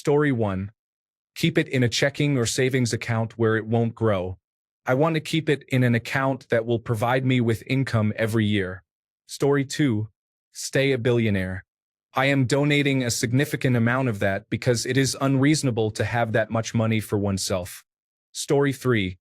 Story 1. Keep it in a checking or savings account where it won't grow. I want to keep it in an account that will provide me with income every year. Story 2. Stay a billionaire. I am donating a significant amount of that because it is unreasonable to have that much money for oneself. Story 3.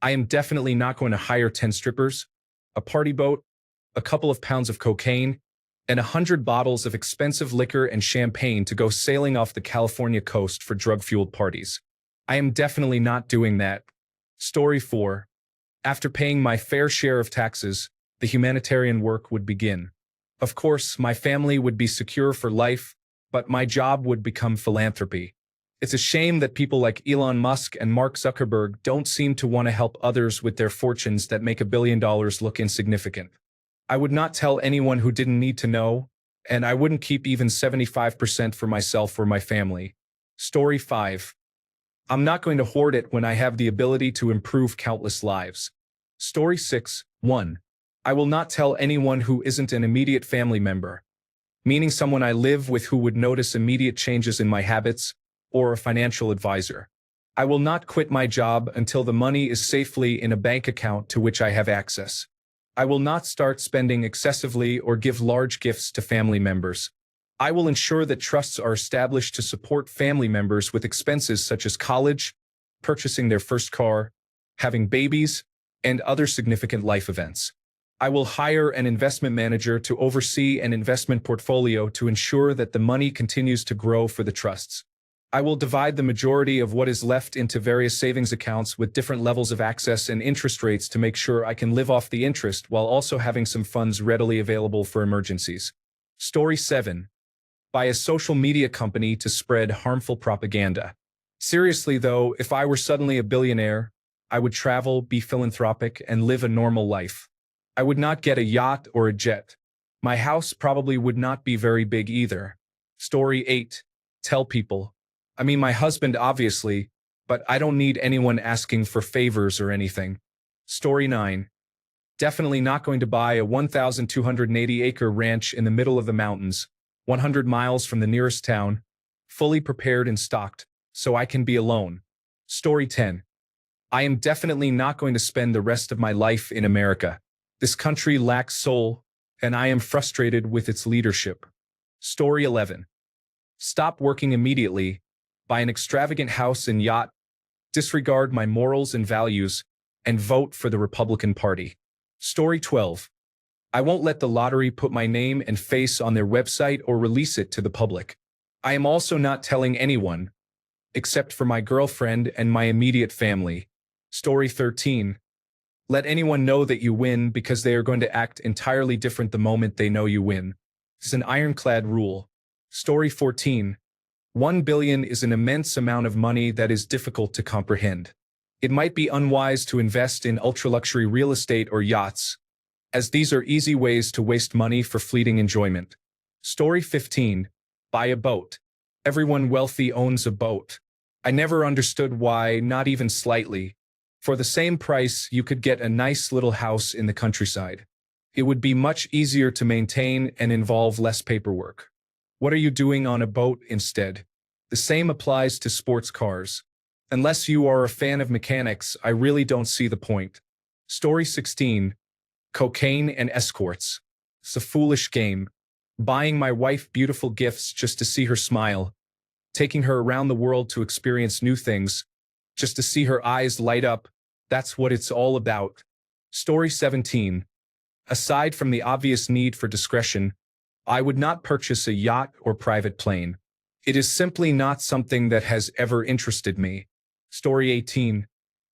I am definitely not going to hire 10 strippers, a party boat, a couple of pounds of cocaine, and 100 bottles of expensive liquor and champagne to go sailing off the California coast for drug-fueled parties. I am definitely not doing that. Story 4. After paying my fair share of taxes, the humanitarian work would begin. Of course, my family would be secure for life, but my job would become philanthropy. It's a shame that people like Elon Musk and Mark Zuckerberg don't seem to want to help others with their fortunes that make $1 billion look insignificant. I would not tell anyone who didn't need to know, and I wouldn't keep even 75% for myself or my family. Story 5. I'm not going to hoard it when I have the ability to improve countless lives. Story 6. 1. I will not tell anyone who isn't an immediate family member, meaning someone I live with who would notice immediate changes in my habits, or a financial advisor. I will not quit my job until the money is safely in a bank account to which I have access. I will not start spending excessively or give large gifts to family members. I will ensure that trusts are established to support family members with expenses such as college, purchasing their first car, having babies, and other significant life events. I will hire an investment manager to oversee an investment portfolio to ensure that the money continues to grow for the trusts. I will divide the majority of what is left into various savings accounts with different levels of access and interest rates to make sure I can live off the interest while also having some funds readily available for emergencies. Story 7. Buy a social media company to spread harmful propaganda. Seriously though, if I were suddenly a billionaire, I would travel, be philanthropic, and live a normal life. I would not get a yacht or a jet. My house probably would not be very big either. Story 8. Tell people. I mean, my husband obviously, but I don't need anyone asking for favors or anything. Story 9. Definitely not going to buy a 1,280-acre ranch in the middle of the mountains, 100 miles from the nearest town, fully prepared and stocked, so I can be alone. Story 10. I am definitely not going to spend the rest of my life in America. This country lacks soul, and I am frustrated with its leadership. Story 11. Stop working immediately, buy an extravagant house and yacht, disregard my morals and values, and vote for the Republican Party. Story 12. I won't let the lottery put my name and face on their website or release it to the public. I am also not telling anyone, except for my girlfriend and my immediate family. Story 13. Let anyone know that you win because they are going to act entirely different the moment they know you win. It's an ironclad rule. Story 14. 1 billion is an immense amount of money that is difficult to comprehend. It might be unwise to invest in ultra-luxury real estate or yachts, as these are easy ways to waste money for fleeting enjoyment. Story 15. Buy a boat. Everyone wealthy owns a boat. I never understood why, not even slightly. For the same price, you could get a nice little house in the countryside. It would be much easier to maintain and involve less paperwork. What are you doing on a boat instead? The same applies to sports cars. Unless you are a fan of mechanics, I really don't see the point. Story 16. Cocaine and escorts. It's a foolish game. Buying my wife beautiful gifts just to see her smile. Taking her around the world to experience new things. Just to see her eyes light up. That's what it's all about. Story 17. Aside from the obvious need for discretion, I would not purchase a yacht or private plane. It is simply not something that has ever interested me. Story 18.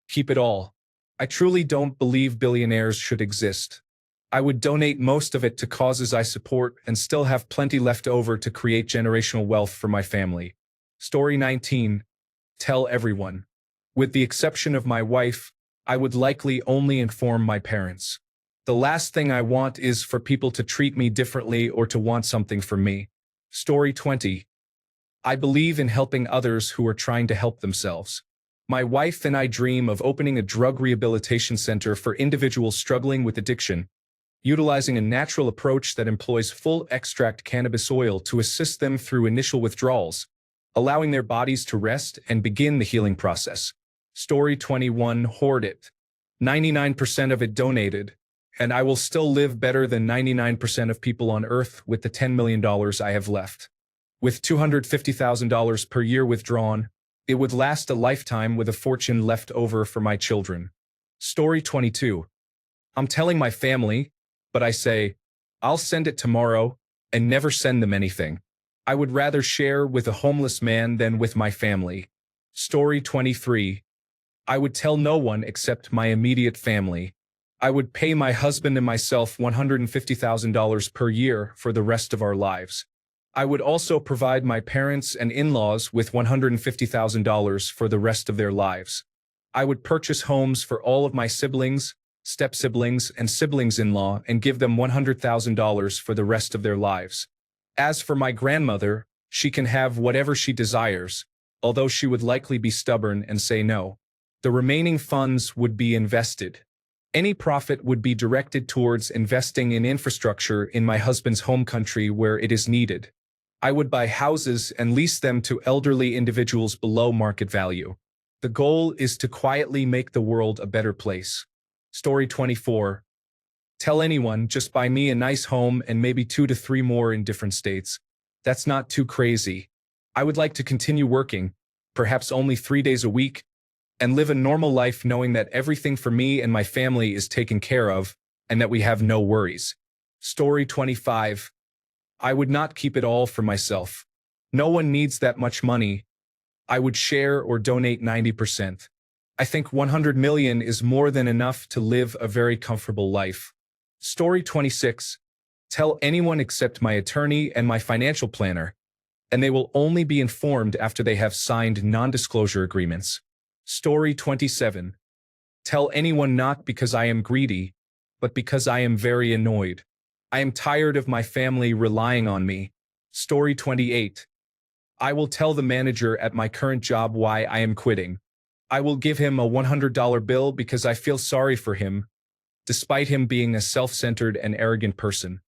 Keep it all. I truly don't believe billionaires should exist. I would donate most of it to causes I support and still have plenty left over to create generational wealth for my family. Story 19. Tell everyone. With the exception of my wife, I would likely only inform my parents. The last thing I want is for people to treat me differently or to want something from me. Story 20. I believe in helping others who are trying to help themselves. My wife and I dream of opening a drug rehabilitation center for individuals struggling with addiction, utilizing a natural approach that employs full extract cannabis oil to assist them through initial withdrawals, allowing their bodies to rest and begin the healing process. Story 21, hoard it. 99% of it donated, and I will still live better than 99% of people on Earth with the $10 million I have left. With $250,000 per year withdrawn, it would last a lifetime with a fortune left over for my children. Story 22. I'm telling my family, but I say, I'll send it tomorrow and never send them anything. I would rather share with a homeless man than with my family. Story 23. I would tell no one except my immediate family. I would pay my husband and myself $150,000 per year for the rest of our lives. I would also provide my parents and in-laws with $150,000 for the rest of their lives. I would purchase homes for all of my siblings, step-siblings, and siblings-in-law and give them $100,000 for the rest of their lives. As for my grandmother, she can have whatever she desires, although she would likely be stubborn and say no. The remaining funds would be invested. Any profit would be directed towards investing in infrastructure in my husband's home country where it is needed. I would buy houses and lease them to elderly individuals below market value. The goal is to quietly make the world a better place. Story 24. Tell anyone, just buy me a nice home and maybe 2 to 3 more in different states. That's not too crazy. I would like to continue working, perhaps only 3 days a week, and live a normal life knowing that everything for me and my family is taken care of and that we have no worries. Story 25. I would not keep it all for myself. No one needs that much money. I would share or donate 90%. I think 100 million is more than enough to live a very comfortable life. Story 26. Tell anyone except my attorney and my financial planner, and they will only be informed after they have signed non-disclosure agreements. Story 27. Tell anyone not because I am greedy, but because I am very annoyed. I am tired of my family relying on me. Story 28. I will tell the manager at my current job why I am quitting. I will give him a $100 bill because I feel sorry for him, despite him being a self-centered and arrogant person.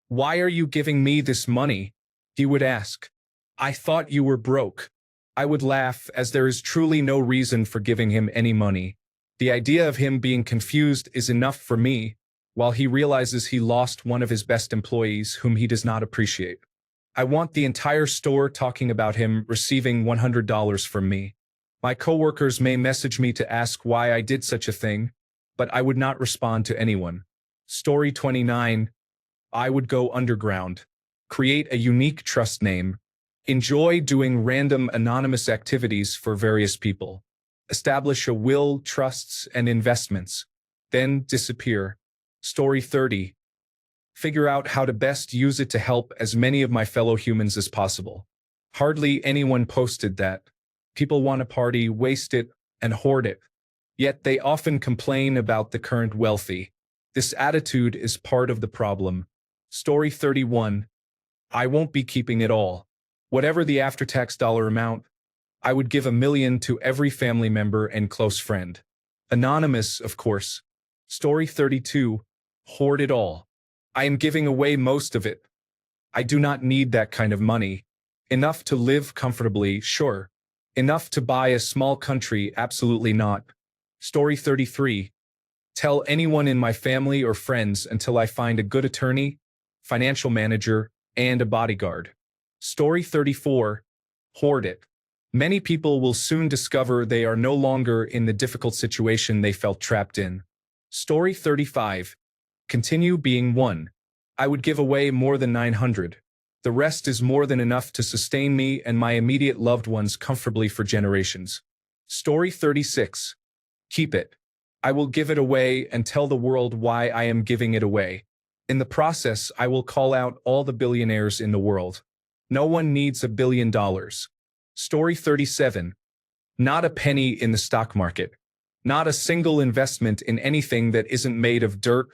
Why are you giving me this money? He would ask. I thought you were broke. I would laugh, as there is truly no reason for giving him any money. The idea of him being confused is enough for me, while he realizes he lost one of his best employees whom he does not appreciate. I want the entire store talking about him receiving $100 from me. My coworkers may message me to ask why I did such a thing, but I would not respond to anyone. Story 29. I would go underground. Create a unique trust name. Enjoy doing random anonymous activities for various people. Establish a will, trusts, and investments. Then disappear. Story 30. Figure out how to best use it to help as many of my fellow humans as possible. Hardly anyone posted that. People want to party, waste it, and hoard it. Yet they often complain about the current wealthy. This attitude is part of the problem. Story 31. I won't be keeping it all. Whatever the after-tax dollar amount, I would give $1 million to every family member and close friend. Anonymous, of course. Story 32. Hoard it all. I am giving away most of it. I do not need that kind of money. Enough to live comfortably, sure. Enough to buy a small country, absolutely not. Story 33. Tell anyone in my family or friends until I find a good attorney, financial manager, and a bodyguard. Story 34. Hoard it. Many people will soon discover they are no longer in the difficult situation they felt trapped in. Story 35. Continue being one. I would give away more than 900. The rest is more than enough to sustain me and my immediate loved ones comfortably for generations. Story 36. Keep it. I will give it away and tell the world why I am giving it away. In the process, I will call out all the billionaires in the world. No one needs $1 billion. Story 37. Not a penny in the stock market. Not a single investment in anything that isn't made of dirt,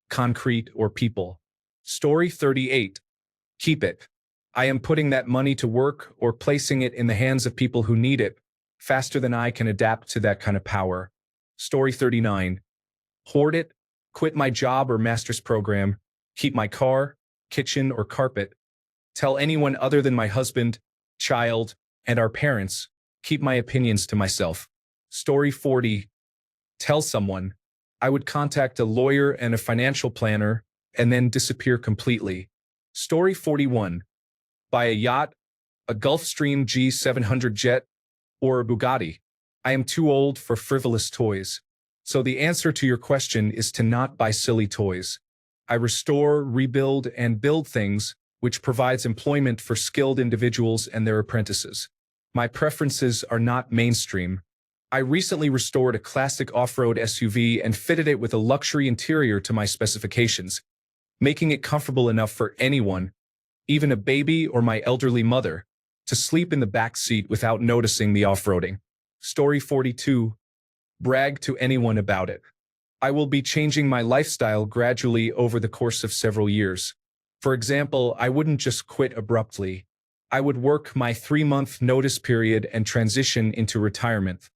concrete, or people. Story 38. Keep it. I am putting that money to work or placing it in the hands of people who need it, faster than I can adapt to that kind of power. Story 39. Hoard it, quit my job or master's program, keep my car, kitchen, or carpet. Tell anyone other than my husband, child, and our parents, keep my opinions to myself. Story 40. Tell someone. I would contact a lawyer and a financial planner and then disappear completely. Story 41. Buy a yacht, a Gulfstream G700 jet, or a Bugatti. I am too old for frivolous toys. So the answer to your question is to not buy silly toys. I restore, rebuild, and build things, which provides employment for skilled individuals and their apprentices. My preferences are not mainstream. I recently restored a classic off-road SUV and fitted it with a luxury interior to my specifications, making it comfortable enough for anyone, even a baby or my elderly mother, to sleep in the back seat without noticing the off-roading. Story 42. Brag to anyone about it. I will be changing my lifestyle gradually over the course of several years. For example, I wouldn't just quit abruptly. I would work my 3-month notice period and transition into retirement.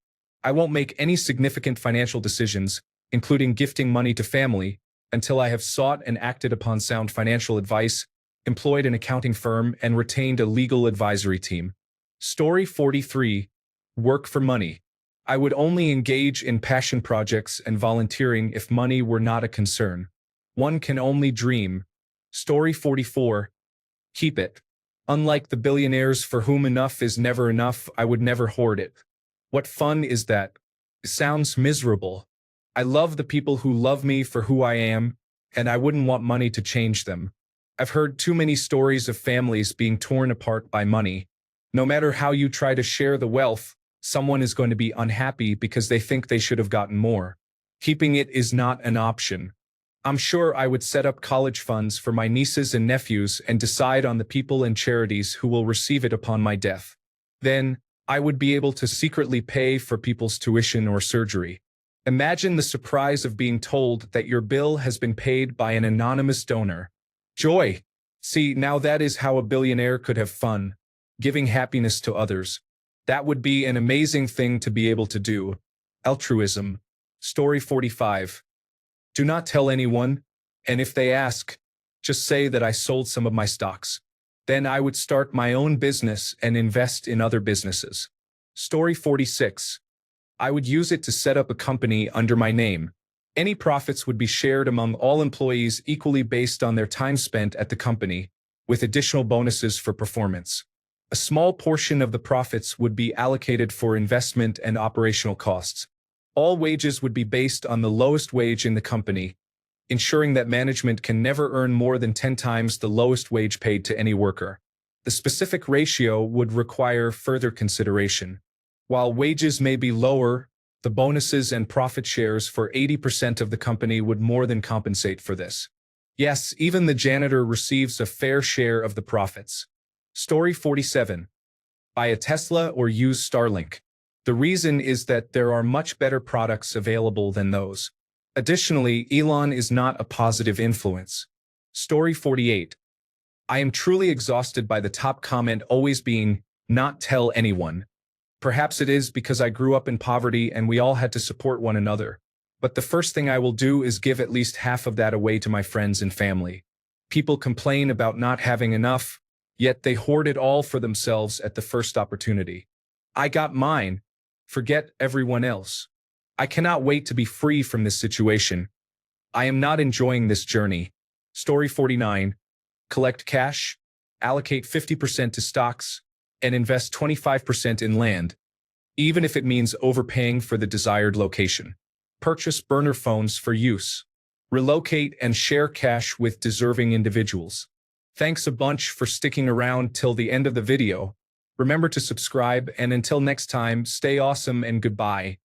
I won't make any significant financial decisions, including gifting money to family, until I have sought and acted upon sound financial advice, employed an accounting firm, and retained a legal advisory team. Story 43. Work for money. I would only engage in passion projects and volunteering if money were not a concern. One can only dream. Story 44. Keep it. Unlike the billionaires for whom enough is never enough, I would never hoard it. What fun is that? It sounds miserable. I love the people who love me for who I am, and I wouldn't want money to change them. I've heard too many stories of families being torn apart by money. No matter how you try to share the wealth, someone is going to be unhappy because they think they should have gotten more. Keeping it is not an option. I'm sure I would set up college funds for my nieces and nephews and decide on the people and charities who will receive it upon my death. Then, I would be able to secretly pay for people's tuition or surgery. Imagine the surprise of being told that your bill has been paid by an anonymous donor. Joy! See, now that is how a billionaire could have fun, giving happiness to others. That would be an amazing thing to be able to do. Altruism. Story 45. Do not tell anyone, and if they ask, just say that I sold some of my stocks. Then I would start my own business and invest in other businesses. Story 46. I would use it to set up a company under my name. Any profits would be shared among all employees equally based on their time spent at the company, with additional bonuses for performance. A small portion of the profits would be allocated for investment and operational costs. All wages would be based on the lowest wage in the company, ensuring that management can never earn more than 10 times the lowest wage paid to any worker. The specific ratio would require further consideration. While wages may be lower, the bonuses and profit shares for 80% of the company would more than compensate for this. Yes, even the janitor receives a fair share of the profits. Story 47. Buy a Tesla or use Starlink. The reason is that there are much better products available than those. Additionally, Elon is not a positive influence. Story 48. I am truly exhausted by the top comment always being, not tell anyone. Perhaps it is because I grew up in poverty and we all had to support one another. But the first thing I will do is give at least half of that away to my friends and family. People complain about not having enough, yet they hoard it all for themselves at the first opportunity. I got mine. Forget everyone else. I cannot wait to be free from this situation. I am not enjoying this journey. Story 49. Collect cash, allocate 50% to stocks, and invest 25% in land, even if it means overpaying for the desired location. Purchase burner phones for use. Relocate and share cash with deserving individuals. Thanks a bunch for sticking around till the end of the video. Remember to subscribe, and until next time, stay awesome and goodbye.